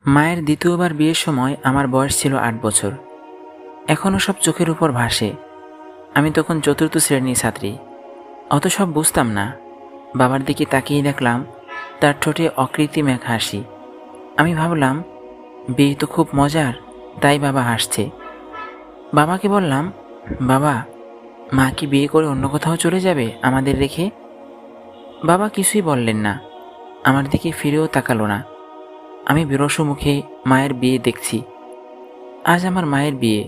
মায়ের দ্বিতীয়বার বিয়ের সময় আমার বয়স ছিল ৮ বছর। এখনও সব চোখের উপর ভাসে। আমি তখন চতুর্থ শ্রেণীর ছাত্রী। অত সব বুঝতাম না। বাবার দিকে তাকিয়ে দেখলাম তার ঠোঁটে অকৃত্রিম এক হাসি। আমি ভাবলাম, বিয়ে তো খুব মজার, তাই বাবা হাসছে। বাবাকে বললাম, বাবা, মা কি বিয়ে করে অন্য কোথাও চলে যাবে আমাদের রেখে? বাবা কিছুই বললেন না, আমার দিকে ফিরেও তাকালো না। আমি বিরস মুখে মায়ের বিয়ে দেখছি। আজ আমার মায়ের বিয়ে।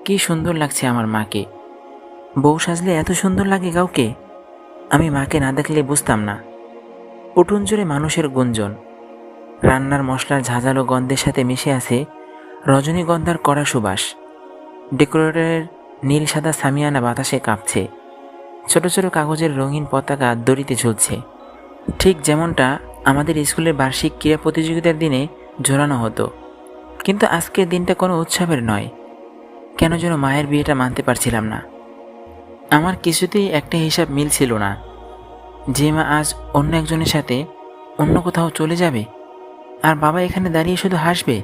কি সুন্দর লাগছে আমার মাকে। বউ সাজলে এত সুন্দর লাগে কাউকে? আমি মাকে না দেখলে বুঝতাম না। উঠোন জুড়ে মানুষের গুঞ্জন। রান্নার মশলার ঝাঁঝালো গন্ধের সাথে মিশে আছে রজনীগন্ধার কড়া সুবাস। ডেকোরেটরের নীল সাদা সামিয়ানা বাতাসে কাঁপছে। ছোট ছোট কাগজের রঙিন পতাকা দড়িতে ঝুলছে, ঠিক যেমনটা আমাদের স্কুলের বার্ষিক ক্রীড়া প্রতিযোগিতার দিনে ঝোলানো হতো। কিন্তু আজকের দিনটা কোনো উৎসবের নয়। কেন যেন মায়ের বিয়েটা মানতে পারছিলাম না। আমার কিছুতেই একটা হিসাব মিলছিল না যে মা আজ অন্য একজনের সাথে অন্য কোথাও চলে যাবে, আর বাবা এখানে দাঁড়িয়ে শুধু হাসবে।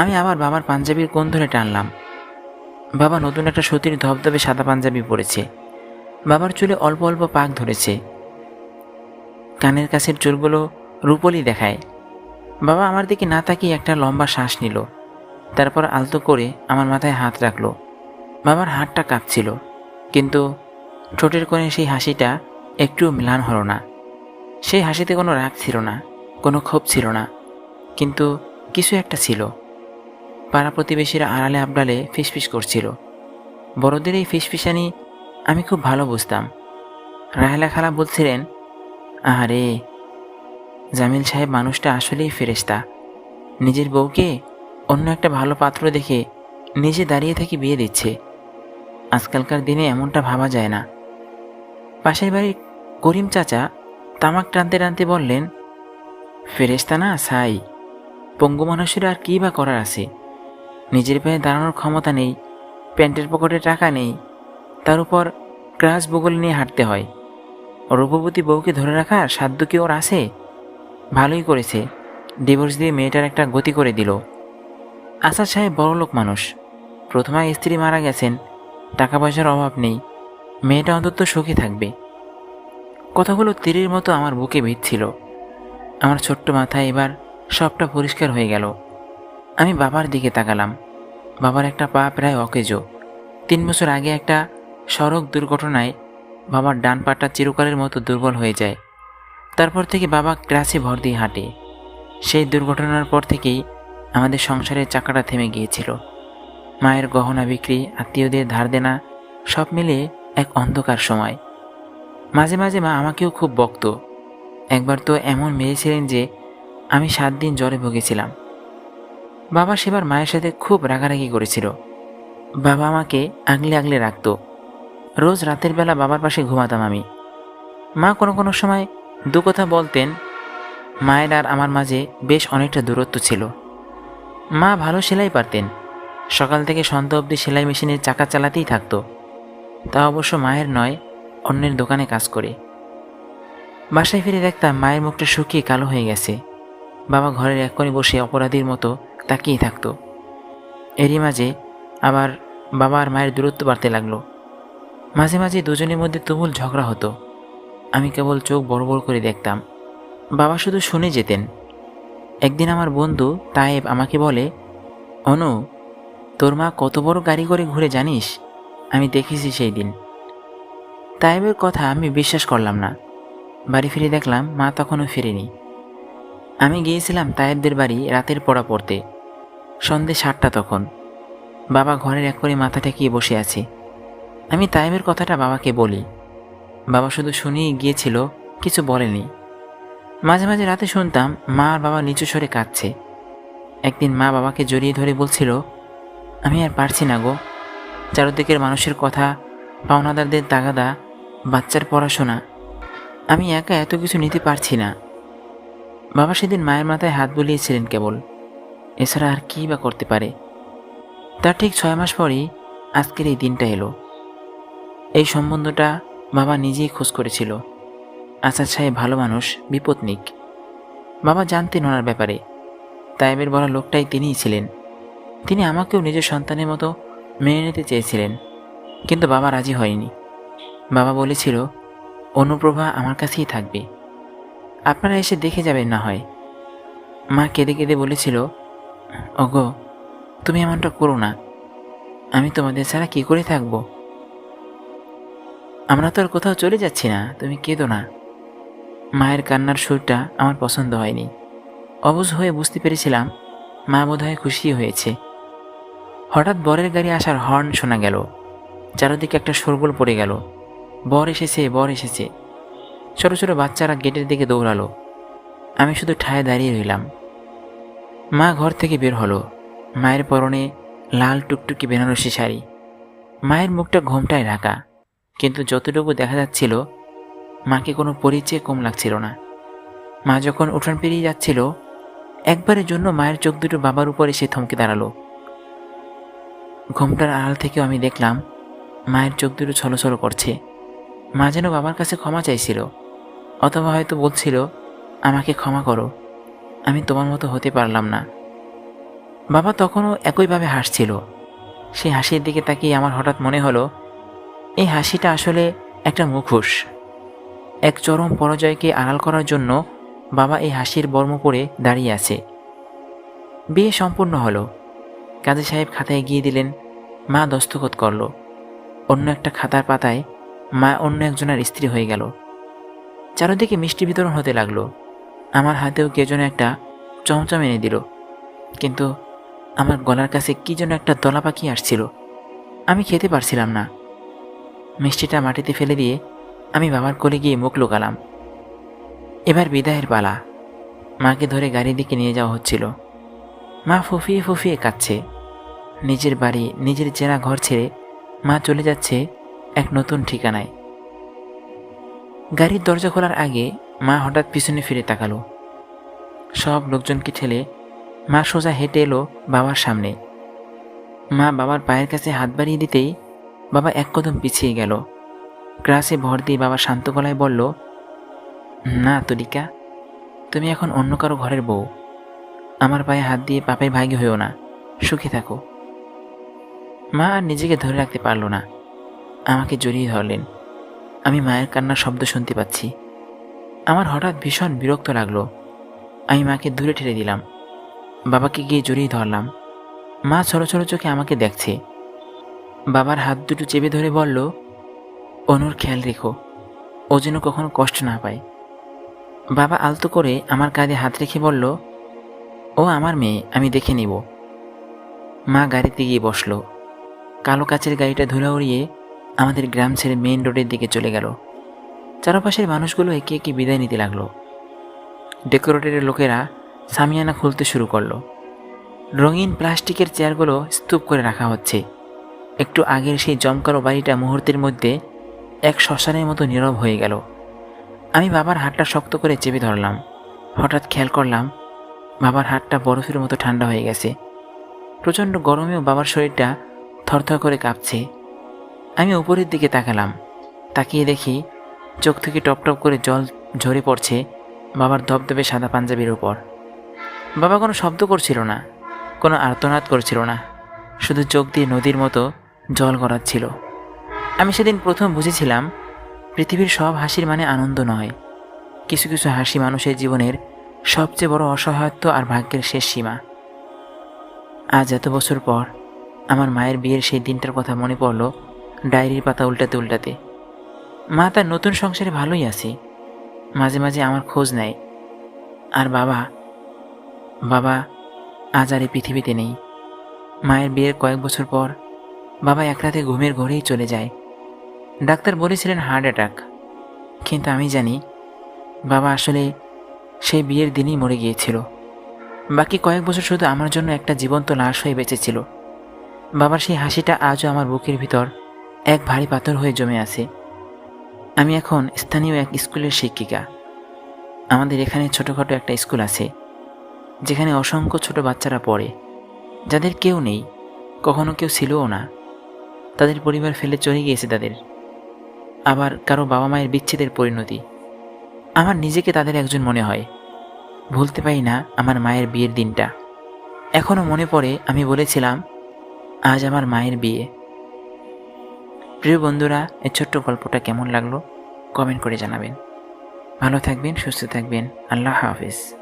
আমি আবার বাবার পাঞ্জাবির কোণ ধরে টানলাম। বাবা নতুন একটা সুতির ধবধবে সাদা পাঞ্জাবি পরেছে। বাবার চুলে অল্প অল্প পাক ধরেছে, কানের কাছের চুলগুলো রূপলি দেখায়। বাবা আমার দিকে না তাকিয়ে একটা লম্বা শ্বাস নিল, তারপর আলতো করে আমার মাথায় হাত রাখল। বাবার হাতটা কাঁপছিল, কিন্তু ঠোঁটের কোণে সেই হাসিটা একটুও ম্লান হলো না। সেই হাসিতে কোনো রাগ ছিল না, কোনো ক্ষোভ ছিল না, কিন্তু কিছু একটা ছিল। পাড়া প্রতিবেশীরা আড়ালে আবডালে ফিসফিস করছিল। বড়দের এই ফিসফিসানি আমি খুব ভালো বুঝতাম। রাহেলা খালা বলছিলেন, আরে, জামিল সাহেব মানুষটা আসলেই ফেরেশতা। নিজের বউকে অন্য একটা ভালো পাত্র দেখে নিজে দাঁড়িয়ে থেকে বিয়ে দিচ্ছে। আজকালকার দিনে এমনটা ভাবা যায় না। পাশের বাড়ির করিম চাচা তামাক টানতে টানতে বললেন, ফেরেশতা না ছাই। পঙ্গু মানুষের আর কী বা করার আছে? নিজের পায়ে দাঁড়ানোর ক্ষমতা নেই, প্যান্টের পকেটে টাকা নেই, তার উপর ক্রাশ বগল নিয়ে হাঁটতে হয়। রূপবতী বউকে ধরে রাখার সাধ্য কি ওর আছে? ভালোই করেছে, ডিভোর্স দিয়ে মেয়েটার একটা গতি করে দিল। আসাদ সাহেব বড়লোক মানুষ। প্রথমা স্ত্রী মারা গেছেন, টাকা পয়সার অভাব নেই, মেয়েটা অন্তত সুখী থাকবে। কথাগুলো তীরের মতো আমার বুকে বিঁধছিল। আমার ছোট্ট মাথায় এবার সবটা পরিষ্কার হয়ে গেল। আমি বাবার দিকে তাকালাম। বাবার একটা পা প্রায় অকেজো। 3 বছর আগে একটা সড়ক দুর্ঘটনায় বাবার ডান পাটা চিরকালের মতো দুর্বল হয়ে যায়। তারপর থেকে বাবা ক্রাসে ভর দিয়ে হাঁটে। সেই দুর্ঘটনার পর থেকেই আমাদের সংসারের চাকাটা থেমে গিয়েছিল। মায়ের গহনা বিক্রি, আত্মীয়দের ধার দেনা, সব মিলিয়ে এক অন্ধকার সময়। মাঝে মাঝে মা আমাকেও খুব বকত। একবার তো এমন মেরেছিলেন যে আমি 7 দিন জ্বরে ভুগেছিলাম। বাবা সেবার মায়ের সাথে খুব রাগারাগি করেছিল। বাবা আমাকে আগলে আগলে রাখত। রোজ রাতের বেলা বাবার পাশে ঘুমাতাম আমি। মা কোনো কোনো সময় দু কথা বলতেন। মায়ের আর আমার মাঝে বেশ অনেকটা দূরত্ব ছিল। মা ভালো সেলাই পারতেন। সকাল থেকে সন্ধ্যা অবধি সেলাই মেশিনের চাকা চালাতেই থাকতো। তা অবশ্য মায়ের নয়, অন্যের দোকানে কাজ করে। বাসায় ফিরে দেখতাম মায়ের মুখটা শুকিয়ে কালো হয়ে গেছে। বাবা ঘরের এক কোণে বসে অপরাধীর মতো তাকিয়ে থাকতো। এরই মাঝে আবার বাবা আর মায়ের দূরত্ব বাড়তে লাগলো। মাঝে মাঝে দুজনের মধ্যে তুমুল ঝগড়া হতো। আমি কেবল চোখ বড় বড় করে দেখতাম। বাবা শুধু শুনে যেতেন। একদিন আমার বন্ধু তায়েব আমাকে বলে, অনু, তোর মা কত বড় গাড়ি করে ঘুরে জানিস? আমি দেখেছি সেই দিন। তায়েবের কথা আমি বিশ্বাস করলাম না। বাড়ি ফিরে দেখলাম মা তখনও ফিরেনি। আমি গিয়েছিলাম তায়েবদের বাড়ি রাতের পড়া পড়তে। সন্ধে 7টা তখন। বাবা ঘরের এক কোণে মাথা ঠেকিয়ে বসে আছে। আমি তায়েবের কথাটা বাবাকে বলি। বাবা শুধু শুনেই গিয়েছিল, কিছু বলেনি। মাঝে মাঝে রাতে শুনতাম মা আর বাবা নিচু স্বরে কাঁদছে। একদিন মা বাবাকে জড়িয়ে ধরে বলছিল, আমি আর পারছি না গো। চারদিকের মানুষের কথা, পাওনাদারদের তাগাদা, বাচ্চার পড়াশোনা, আমি একা এত কিছু নিতে পারছি না। বাবা সেদিন মায়ের মাথায় হাত বুলিয়েছিলেন কেবল। এছাড়া আর কী বা করতে পারে? তার ঠিক 6 মাস পরই আজকের এই দিনটা এলো। এই সম্বন্ধটা বাবা নিজেই খোঁজ করেছিল। আসাদ সাহেব ভালো মানুষ, বিপত্নিক। বাবা জানতেন ওনার ব্যাপারে। তায়েবের বলা লোকটাই তিনিই ছিলেন। তিনি আমাকেও নিজের সন্তানের মতো মেনে নিতে চেয়েছিলেন, কিন্তু বাবা রাজি হয়নি। বাবা বলেছিল অনুপ্রভা আমার কাছেই থাকবে, আপনারা এসে দেখে যাবেন না হয়। মা কেঁদে কেঁদে বলেছিল, ওগো তুমি এমনটা করো না, আমি তোমাদের ছাড়া কি করে থাকবো? আমরা তো আর কোথাও চলে যাচ্ছি না, তুমি কেঁদো না। মায়ের কান্নার সুরটা আমার পছন্দ হয়নি। অবুঝ হয়ে বুঝতে পেরেছিলাম মা বোধহয় খুশি হয়েছে। হঠাৎ বরের গাড়ি আসার হর্ন শোনা গেল। চারদিকে একটা শোরগোল পড়ে গেল। বর এসেছে, বর এসেছে। ছোট ছোট বাচ্চারা গেটের দিকে দৌড়ালো। আমি শুধু ঠায় দাঁড়িয়ে রইলাম। মা ঘর থেকে বের হলো। মায়ের পরনে লাল টুকটুকি বেনারসি শাড়ি। মায়ের মুখটা ঘোমটায় ঢাকা, কিন্তু যতটুকু দেখা যাচ্ছিল মাকে কোনো পরিচয় কম লাগছিল না। মা যখন উঠান পেরিয়ে যাচ্ছিল, একবারের জন্য মায়ের চোখ দুটো বাবার উপর এসে থমকে দাঁড়ালো। ঘোমটার আড়াল থেকেও আমি দেখলাম মায়ের চোখ দুটো ছলছল করছে। মা যেন বাবার কাছে ক্ষমা চাইছিল, অথবা হয়তো বলছিল, আমাকে ক্ষমা করো, আমি তোমার মতো হতে পারলাম না। বাবা তখনও একইভাবে হাসছিল। সেই হাসির দিকে তাকিয়ে আমার হঠাৎ মনে হলো, এই হাসিটা আসলে একটা মুখোশ। এক চরম পরাজয়কে আড়াল করার জন্য বাবা এই হাসির বর্ম পরে দাঁড়িয়ে আছে। বিয়ে সম্পূর্ণ হলো। কাজী সাহেব খাতায় গিয়ে দিলেন। মা দস্তখত করল। অন্য একটা খাতার পাতায় মা অন্য একজনের স্ত্রী হয়ে গেল। চারদিকে মিষ্টি বিতরণ হতে লাগলো। আমার হাতেও কে যেন একটা চমচম এনে দিল, কিন্তু আমার গলার কাছে কি যেন একটা দলা পাখি আসছিল। আমি খেতে পারছিলাম না। মিষ্টিটা মাটিতে ফেলে দিয়ে আমি বাবার কোলে গিয়ে মুখ লুকালাম। এবার বিদায়ের পালা। মাকে ধরে গাড়ির দিকে নিয়ে যাওয়া হচ্ছিল। মা ফুফিয়ে ফুফিয়ে কাঁদছে। নিজের বাড়ি, নিজের চেনা ঘর ছেড়ে মা চলে যাচ্ছে এক নতুন ঠিকানায়। গাড়ির দরজা খোলার আগে মা হঠাৎ পিছনে ফিরে তাকালো। সব লোকজনকে ঠেলে মা সোজা হেঁটে এলো বাবার সামনে। মা বাবার পায়ের কাছে হাত বাড়িয়ে দিতেই বাবা এক কদম পিছিয়ে গেল। গ্রাসে ভর দিয়ে বাবা শান্ত গলায় বলল, না তুলিকা, তুমি এখন অন্য কারো ঘরের বউ। আমার পায়ে হাত দিয়ে পাপের ভাগী হইও না, সুখে থাকো। মা আর নিজেকে ধরে রাখতে পারল না, আমাকে জড়িয়ে ধরলেন। আমি মায়ের কান্নার শব্দ শুনতে পাচ্ছি। আমার হঠাৎ ভীষণ বিরক্ত লাগলো। আমি মাকে দূরে ঠেলে দিলাম। বাবাকে গিয়ে জড়িয়ে ধরলাম। মা ছোট ছোট চোখে আমাকে দেখছে। বাবার হাত দুটো চেপে ধরে বলল, অনুর খেয়াল রেখো, ও যেন কখনো কষ্ট না পায়। বাবা আলতো করে আমার কাঁধে হাত রেখে বলল, ও আমার মেয়ে, আমি দেখে নিব। মা গাড়িতে গিয়ে বসলো। কালো কাচের গাড়িটা ধুলা উড়িয়ে আমাদের গ্রাম ছেড়ে মেইন রোডের দিকে চলে গেল। চারপাশের মানুষগুলো একে একে বিদায় নিতে লাগলো। ডেকোরেটরের লোকেরা সামিয়ানা খুলতে শুরু করলো। রঙিন প্লাস্টিকের চেয়ারগুলো স্তূপ করে রাখা হচ্ছে। একটু আগের সেই জমকালো বাড়িটা মুহূর্তের মধ্যে এক শ্মশানের মতো নীরব হয়ে গেল। আমি বাবার হাতটা শক্ত করে চেপে ধরলাম। হঠাৎ খেয়াল করলাম বাবার হাতটা বরফের মতো ঠান্ডা হয়ে গেছে। প্রচণ্ড গরমেও বাবার শরীরটা থরথর করে কাঁপছে। আমি উপরের দিকে তাকালাম। তাকিয়ে দেখি চোখ থেকে টপ টপ করে জল ঝরে পড়ছে বাবার ধবধবে সাদা পাঞ্জাবির উপর। বাবা কোনো শব্দ করছিল না, কোনো আর্তনাদ করছিল না, শুধু চোখ দিয়ে নদীর মতো জল গড়াচ্ছিল। আমি সেদিন প্রথম বুঝেছিলাম পৃথিবীর সব হাসির মানে আনন্দ নয়। কিছু কিছু হাসি মানুষের জীবনের সবচেয়ে বড় অসহায়ত্ব আর ভাগ্যের শেষ সীমা। আজ এত বছর পর আমার মায়ের বিয়ের সেই দিনটার কথা মনে পড়ল ডায়েরির পাতা উল্টাতে উল্টাতে। মা তার নতুন সংসারে ভালোই আছে, মাঝে মাঝে আমার খোঁজ নেয়। আর বাবা বাবা আজ আর এই পৃথিবীতে নেই। মায়ের বিয়ের কয়েক বছর পর বাবা এক রাতে ঘুমের ঘরেই চলে যায়। ডাক্তার বলেছিলেন হার্ট অ্যাটাক, কিন্তু আমি জানি বাবা আসলে সেই বিয়ের দিনই মরে গিয়েছিল। বাকি কয়েক বছর শুধু আমার জন্য একটা জীবন্ত লাশ হয়ে বেঁচেছিল। বাবার সেই হাসিটা আজও আমার বুকের ভিতর এক ভারী পাথর হয়ে জমে আছে। আমি এখন স্থানীয় এক স্কুলের শিক্ষিকা। আমাদের এখানে ছোটোখাটো একটা স্কুল আছে, যেখানে অসংখ্য ছোট বাচ্চারা পড়ে, যাদের কেউ নেই, কখনো কেউ ছিলও না। তাদের পরিবার ফেলে চলে গিয়েছে তাদের, আবার কারো বাবা মায়ের বিচ্ছেদের পরিণতি। আমার নিজেকে তাদের একজন মনে হয়। ভুলতে পারি না আমার মায়ের বিয়ের দিনটা। এখনও মনে পড়ে আমি বলেছিলাম আজ আমার মায়ের বিয়ে। প্রিয় বন্ধুরা, এই ছোট্ট গল্পটা কেমন লাগলো কমেন্ট করে জানাবেন। ভালো থাকবেন, সুস্থ থাকবেন। আল্লাহ হাফেজ।